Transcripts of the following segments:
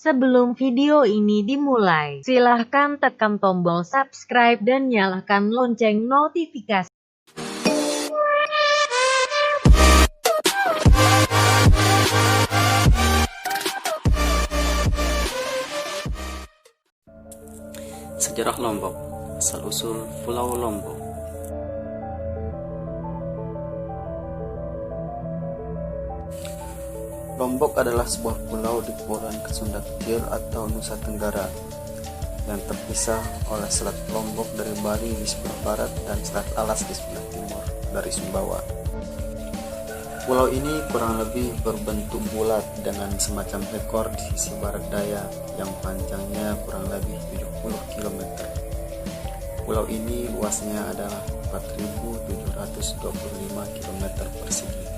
Sebelum video ini dimulai, silahkan tekan tombol subscribe dan nyalakan lonceng notifikasi. Sejarah Lombok, asal-usul Pulau Lombok. Lombok adalah sebuah pulau di Kepulauan Sunda Kecil atau Nusa Tenggara yang terpisah oleh Selat Lombok dari Bali di sebelah barat dan Selat Alas di sebelah timur dari Sumbawa. Pulau ini kurang lebih berbentuk bulat dengan semacam ekor di sisi barat daya yang panjangnya kurang lebih 70 km. Pulau ini luasnya adalah 4.725 km persegi.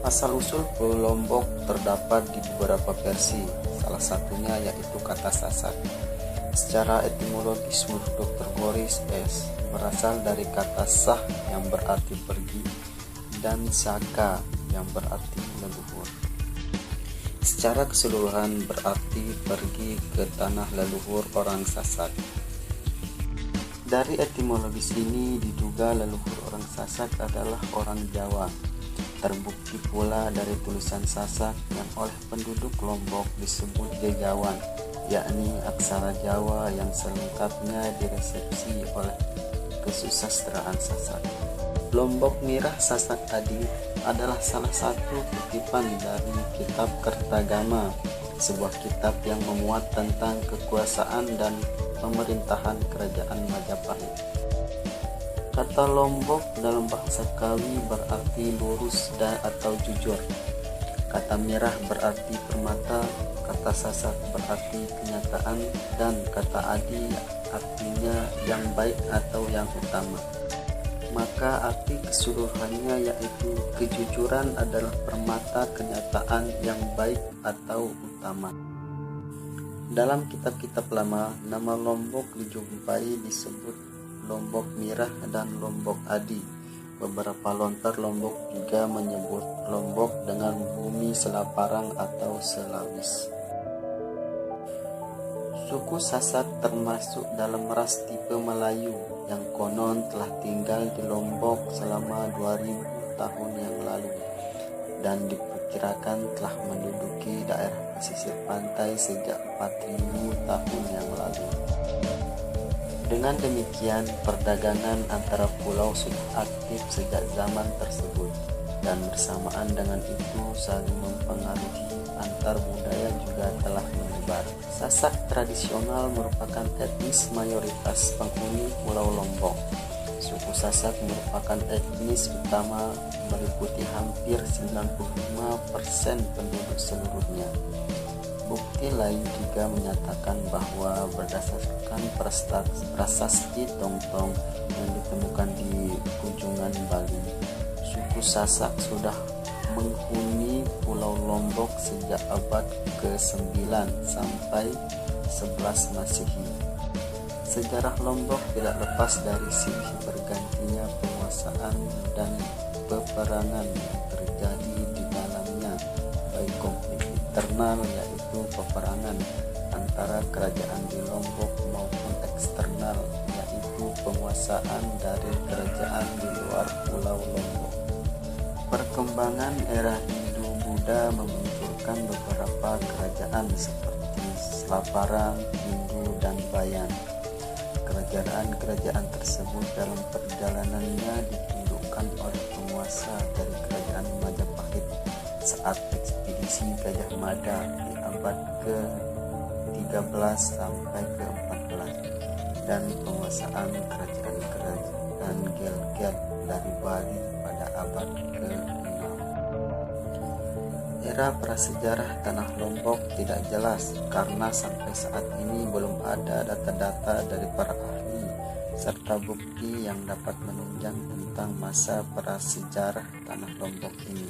Asal-usul Pulau Lombok terdapat di beberapa versi, salah satunya yaitu kata Sasak. Secara etimologis menurut Dr. Boris S. berasal dari kata sah yang berarti pergi dan saka yang berarti leluhur. Secara keseluruhan berarti pergi ke tanah leluhur orang Sasak. Dari etimologis ini diduga leluhur orang Sasak adalah orang Jawa. Terbukti pula dari tulisan Sasak yang oleh penduduk Lombok disebut Gegawan, yakni aksara Jawa yang selengkapnya diresepsi oleh kesusastraan Sasak. Lombok Mirah Sasak Adi adalah salah satu kutipan dari kitab Kertagama, sebuah kitab yang memuat tentang kekuasaan dan pemerintahan kerajaan Majapahit. Kata Lombok dalam bahasa Kawi berarti lurus atau jujur. Kata Mirah berarti permata, kata Sasak berarti kenyataan, dan kata Adi artinya yang baik atau yang utama. Maka arti keseluruhannya yaitu kejujuran adalah permata kenyataan yang baik atau utama. Dalam kitab-kitab lama, nama Lombok dijumpai disebut Lombok Mirah dan Lombok Adi. Beberapa lontar Lombok juga menyebut Lombok dengan bumi Selaparang atau Selawis. Suku Sasak termasuk dalam ras tipe Melayu yang konon telah tinggal di Lombok selama 2000 tahun yang lalu dan diperkirakan telah menduduki daerah pesisir pantai sejak 4000 tahun yang lalu. Dengan demikian, perdagangan antara pulau sudah aktif sejak zaman tersebut, dan bersamaan dengan itu saling mempengaruhi antar budaya juga telah menyebar. Sasak tradisional merupakan etnis mayoritas penghuni Pulau Lombok. Suku Sasak merupakan etnis utama meliputi hampir 95% penduduk seluruhnya. Bukti lain juga menyatakan bahwa berdasarkan prasasti Tongtong yang ditemukan di Ujungan Bali, suku Sasak sudah menghuni Pulau Lombok sejak abad ke-9 sampai 11 Masehi. Sejarah Lombok tidak lepas dari silih bergantinya penguasaan dan peperangan yang terjadi di dalamnya, baik konflik internal yaitu peperangan antara kerajaan di Lombok maupun eksternal yaitu penguasaan dari kerajaan di luar Pulau Lombok. Perkembangan era Hindu-Buddha memunculkan beberapa kerajaan seperti Selaparang, Hindu, dan Bayan. Kerajaan-kerajaan tersebut dalam perjalanannya ditundukkan oleh penguasa dari kerajaan Majapahit saat ekspedisi Gajah Mada di abad ke-13 sampai ke-14 dan penguasaan kerajaan Gel-Gel dari Bali pada abad ke-6. Era prasejarah Tanah Lombok tidak jelas karena sampai saat ini belum ada data-data dari para ahli serta bukti yang dapat menunjang tentang masa prasejarah Tanah Lombok ini.